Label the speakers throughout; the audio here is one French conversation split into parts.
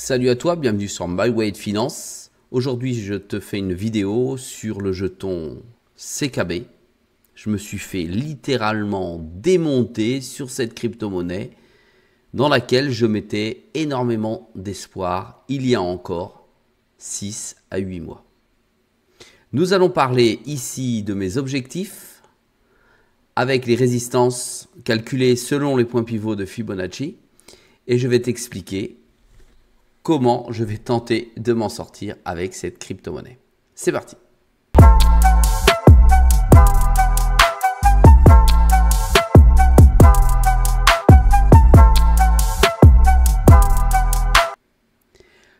Speaker 1: Salut à toi, bienvenue sur MyWay Finance. Aujourd'hui, je te fais une vidéo sur le jeton CKB. Je me suis fait littéralement démonter sur cette crypto-monnaie dans laquelle je mettais énormément d'espoir il y a encore 6 à 8 mois. Nous allons parler ici de mes objectifs avec les résistances calculées selon les points pivots de Fibonacci et je vais t'expliquer comment je vais tenter de m'en sortir avec cette crypto-monnaie. C'est parti.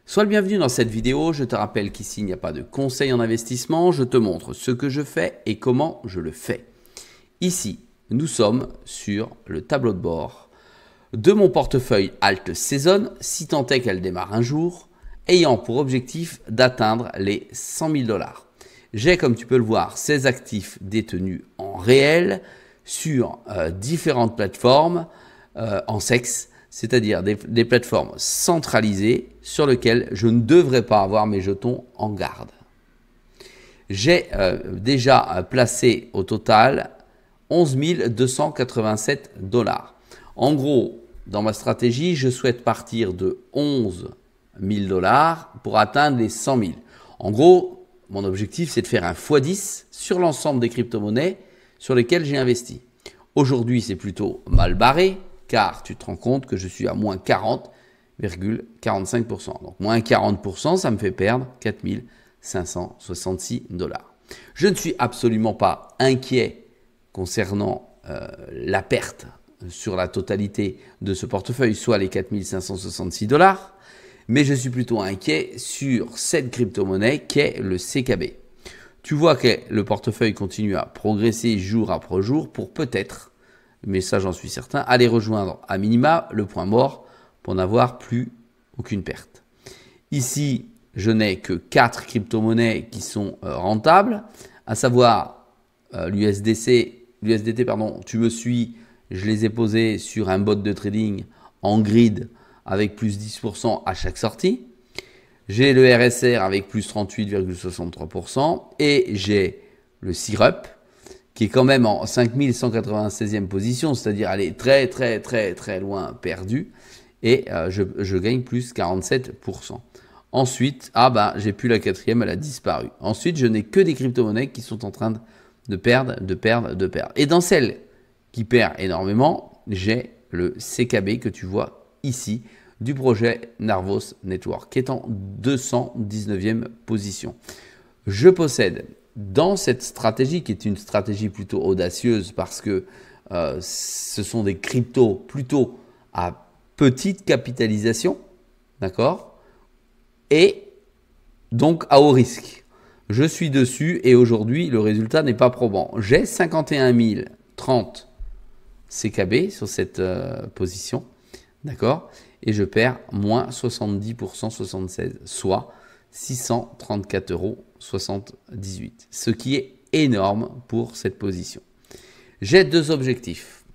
Speaker 1: Sois le bienvenu dans cette vidéo. Je te rappelle qu'ici, il n'y a pas de conseil en investissement. Je te montre ce que je fais et comment je le fais. Ici, nous sommes sur le tableau de bord de mon portefeuille Alt Season, si tant est qu'elle démarre un jour, ayant pour objectif d'atteindre les 100 000 $. J'ai, comme tu peux le voir, 16 actifs détenus en réel sur différentes plateformes en sexe, c'est-à-dire des plateformes centralisées sur lesquelles je ne devrais pas avoir mes jetons en garde. J'ai déjà placé au total 11 287 $. En gros, dans ma stratégie, je souhaite partir de 11 000 $ pour atteindre les 100 000. En gros, mon objectif, c'est de faire un x10 sur l'ensemble des crypto-monnaies sur lesquelles j'ai investi. Aujourd'hui, c'est plutôt mal barré, car tu te rends compte que je suis à moins 40,45%. Donc, moins 40%, ça me fait perdre 4 566 $. Je ne suis absolument pas inquiet concernant la perte sur la totalité de ce portefeuille, soit les 4 566 $, mais je suis plutôt inquiet sur cette crypto-monnaie qu'est le CKB. Tu vois que le portefeuille continue à progresser jour après jour pour peut-être, mais ça j'en suis certain, aller rejoindre à minima le point mort pour n'avoir plus aucune perte. Ici, je n'ai que 4 crypto-monnaies qui sont rentables, à savoir l'USDT, pardon, tu me suis. Je les ai posés sur un bot de trading en grid avec plus 10% à chaque sortie. J'ai le RSR avec plus 38,63% et j'ai le SIRUP qui est quand même en 5196e position, c'est-à-dire elle est très loin perdue et je gagne plus 47%. Ensuite, j'ai plus la quatrième, elle a disparu. Ensuite, je n'ai que des crypto-monnaies qui sont en train de perdre. Et dans celles qui perd énormément, j'ai le CKB que tu vois ici du projet Narvos Network qui est en 219e position. Je possède dans cette stratégie qui est une stratégie plutôt audacieuse parce que ce sont des cryptos plutôt à petite capitalisation, d'accord, et donc à haut risque. Je suis dessus et aujourd'hui le résultat n'est pas probant. J'ai 51 030 CKB sur cette position, d'accord, et je perds moins 70%, 76, soit 634,78 €, ce qui est énorme pour cette position. J'ai deux objectifs.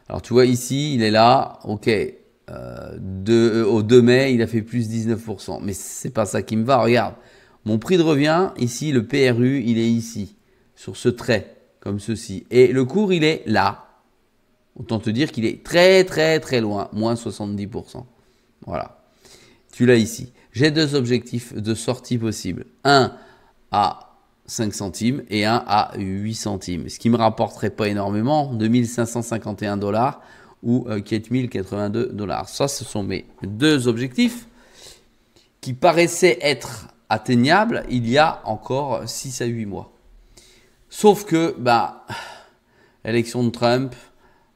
Speaker 1: Alors tu vois ici, il est là, ok, au 2 mai, il a fait plus 19%, mais c'est pas ça qui me va. Regarde, mon prix de revient, ici, le PRU, il est ici, sur ce trait. Comme ceci. Et le cours, il est là. Autant te dire qu'il est très loin. Moins 70%. Voilà. Tu l'as ici. J'ai deux objectifs de sortie possibles. Un à 5 centimes et un à 8 centimes. Ce qui ne me rapporterait pas énormément. 2551 $ ou 4082 $. Ça, ce sont mes deux objectifs qui paraissaient être atteignables il y a encore 6 à 8 mois. Sauf que, élection de Trump,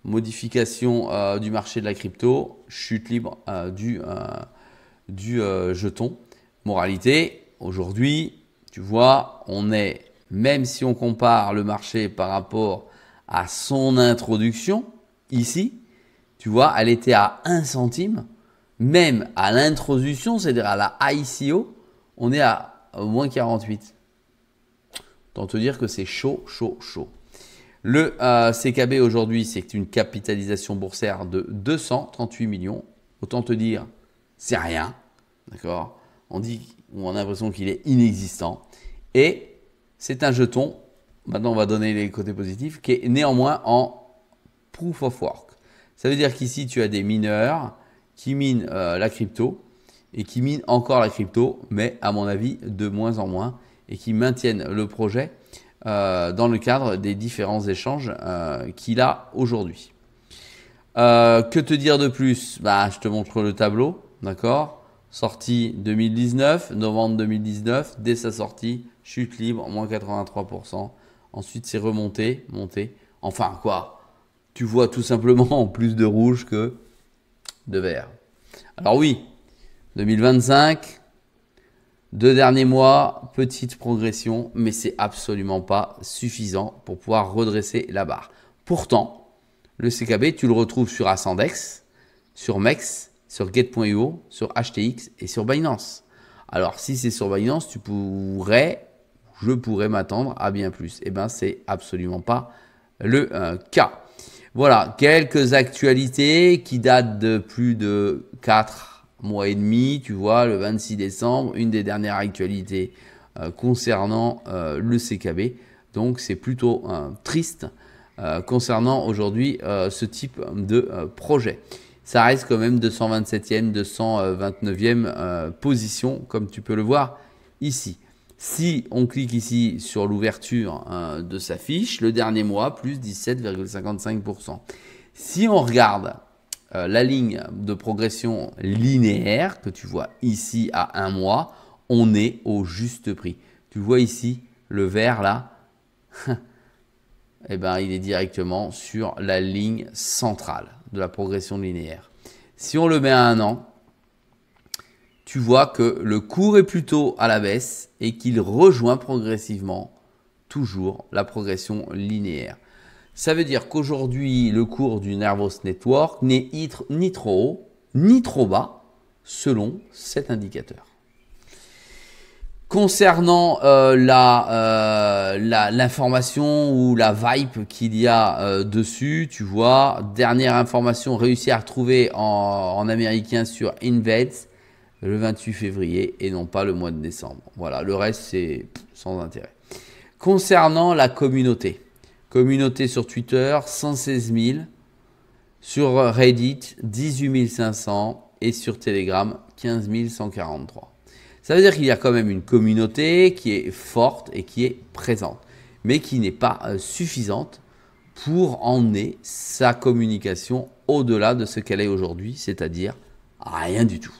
Speaker 1: modification du marché de la crypto, chute libre du jeton. Moralité, aujourd'hui, tu vois, on est, même si on compare le marché par rapport à son introduction, ici, tu vois, elle était à 1 centime. Même à l'introduction, c'est-à-dire à la ICO, on est à moins 48. Autant te dire que c'est chaud. Le CKB aujourd'hui, c'est une capitalisation boursière de 238 millions. Autant te dire c'est rien. D'accord? On a l'impression qu'il est inexistant. Et c'est un jeton, maintenant on va donner les côtés positifs, qui est néanmoins en proof of work. Ça veut dire qu'ici tu as des mineurs qui minent la crypto et qui minent encore la crypto, mais à mon avis de moins en moins, et qui maintiennent le projet dans le cadre des différents échanges qu'il a aujourd'hui. Que te dire de plus? Je te montre le tableau, d'accord? Sortie 2019, novembre 2019, dès sa sortie, chute libre, moins 83%. Ensuite, c'est remonté, monté. Enfin, quoi? Tu vois tout simplement plus de rouge que de vert. Alors oui, 2025, 2 derniers mois, petite progression, mais c'est absolument pas suffisant pour pouvoir redresser la barre. Pourtant, le CKB, tu le retrouves sur Ascendex, sur MEX, sur Get.io, sur HTX et sur Binance. Alors, si c'est sur Binance, je pourrais m'attendre à bien plus. Eh bien, c'est absolument pas le cas. Voilà, quelques actualités qui datent de plus de 4 mois et demi. Tu vois, le 26 décembre, une des dernières actualités concernant le CKB. Donc, c'est plutôt triste concernant aujourd'hui ce type de projet. Ça reste quand même 227e, 229e position, comme tu peux le voir ici. Si on clique ici sur l'ouverture de sa fiche, le dernier mois, plus 17,55%. Si on regarde la ligne de progression linéaire que tu vois ici à 1 mois, on est au juste prix. Tu vois ici le vert là, eh ben, il est directement sur la ligne centrale de la progression linéaire. Si on le met à 1 an, tu vois que le cours est plutôt à la baisse et qu'il rejoint progressivement toujours la progression linéaire. Ça veut dire qu'aujourd'hui, le cours du Nervos Network n'est ni trop haut ni trop bas selon cet indicateur. Concernant l'information ou la vibe qu'il y a dessus, tu vois, dernière information réussie à retrouver en américain sur Invades le 28 février et non pas le mois de décembre. Voilà, le reste c'est sans intérêt. Concernant la communauté sur Twitter, 116 000, sur Reddit, 18 500 et sur Telegram, 15 143. Ça veut dire qu'il y a quand même une communauté qui est forte et qui est présente, mais qui n'est pas suffisante pour emmener sa communication au-delà de ce qu'elle est aujourd'hui, c'est-à-dire rien du tout.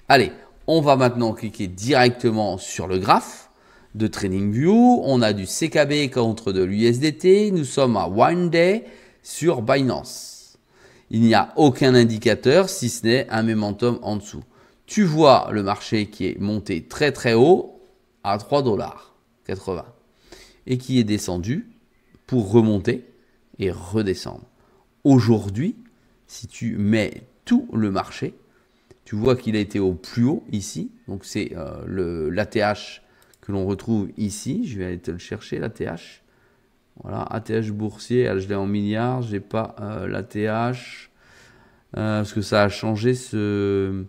Speaker 1: Allez, on va maintenant cliquer directement sur le graphe de TradingView. On a du CKB contre de l'USDT. Nous sommes à One Day sur Binance. Il n'y a aucun indicateur si ce n'est un momentum en dessous. Tu vois le marché qui est monté très très haut à 3,80$ et qui est descendu pour remonter et redescendre. Aujourd'hui, si tu mets tout le marché, tu vois qu'il a été au plus haut ici. Donc c'est l'ATH que l'on retrouve ici. Je vais aller te le chercher, l'ATH. Voilà, ATH boursier. Alors, je l'ai en milliards. Je n'ai pas l'ATH parce que ça a changé ce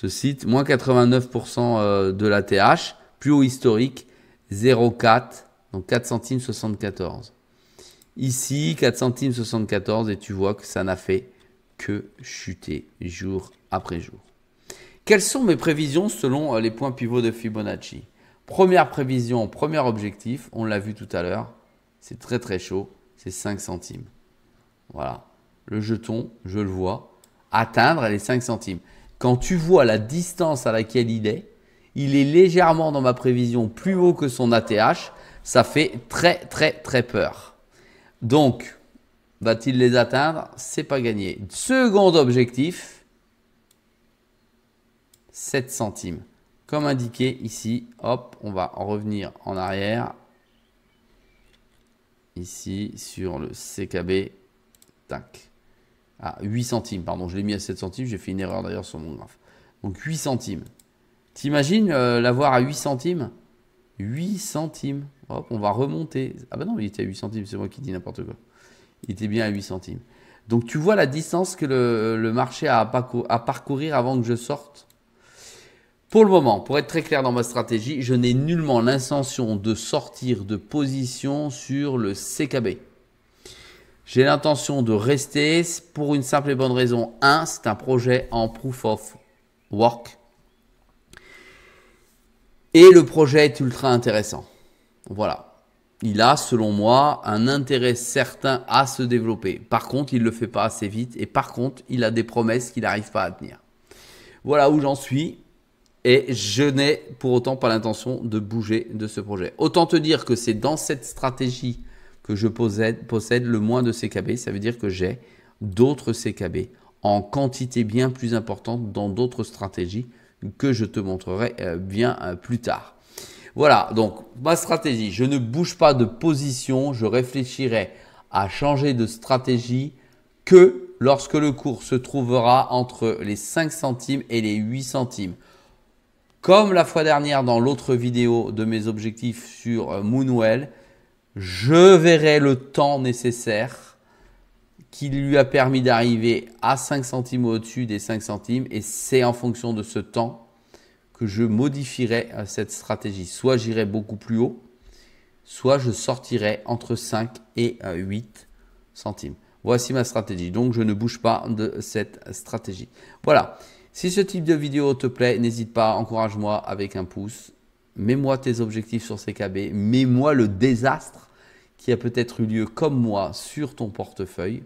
Speaker 1: site, moins 89% de l'ATH, plus haut historique, 0,4, donc 4 centimes 74. Ici, 4 centimes 74 et tu vois que ça n'a fait que chuter jour après jour. Quelles sont mes prévisions selon les points pivots de Fibonacci? Première prévision, premier objectif, on l'a vu tout à l'heure, c'est très très chaud, c'est 5 centimes. Voilà. Le jeton, je le vois, atteindre les 5 centimes. Quand tu vois la distance à laquelle il est légèrement dans ma prévision plus haut que son ATH. Ça fait très très très peur. Donc, va-t-il les atteindre? C'est pas gagné. Second objectif, 7 centimes. Comme indiqué ici, hop, on va en revenir en arrière. Ici, sur le CKB, tac. Ah, 8 centimes, pardon, je l'ai mis à 7 centimes, j'ai fait une erreur d'ailleurs sur mon graphe. Donc 8 centimes. T'imagines l'avoir à 8 centimes? 8 centimes. Hop, on va remonter. Ah bah non, il était à 8 centimes, c'est moi qui dis n'importe quoi. Il était bien à 8 centimes. Donc tu vois la distance que le marché a à parcourir avant que je sorte. Pour le moment, pour être très clair dans ma stratégie, je n'ai nullement l'intention de sortir de position sur le CKB. J'ai l'intention de rester pour une simple et bonne raison. 1, c'est un projet en proof of work. Et le projet est ultra intéressant. Voilà. Il a, selon moi, un intérêt certain à se développer. Par contre, il ne le fait pas assez vite. Et par contre, il a des promesses qu'il n'arrive pas à tenir. Voilà où j'en suis. Et je n'ai pour autant pas l'intention de bouger de ce projet. Autant te dire que c'est dans cette stratégie que je possède le moins de CKB. Ça veut dire que j'ai d'autres CKB en quantité bien plus importante dans d'autres stratégies que je te montrerai bien plus tard. Voilà, donc ma stratégie, je ne bouge pas de position, je réfléchirai à changer de stratégie que lorsque le cours se trouvera entre les 5 centimes et les 8 centimes. Comme la fois dernière dans l'autre vidéo de mes objectifs sur Moonwell, je verrai le temps nécessaire qui lui a permis d'arriver à 5 centimes au-dessus des 5 centimes et c'est en fonction de ce temps que je modifierai cette stratégie. Soit j'irai beaucoup plus haut, soit je sortirai entre 5 et 8 centimes. Voici ma stratégie. Donc, je ne bouge pas de cette stratégie. Voilà. Si ce type de vidéo te plaît, n'hésite pas, encourage-moi avec un pouce. Mets-moi tes objectifs sur CKB. Mets-moi le désastre qui a peut-être eu lieu comme moi sur ton portefeuille.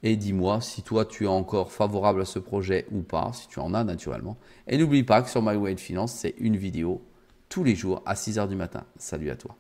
Speaker 1: Et dis-moi si toi tu es encore favorable à ce projet ou pas, si tu en as naturellement. Et n'oublie pas que sur My Way de Finance, c'est une vidéo tous les jours à 6 h du matin. Salut à toi.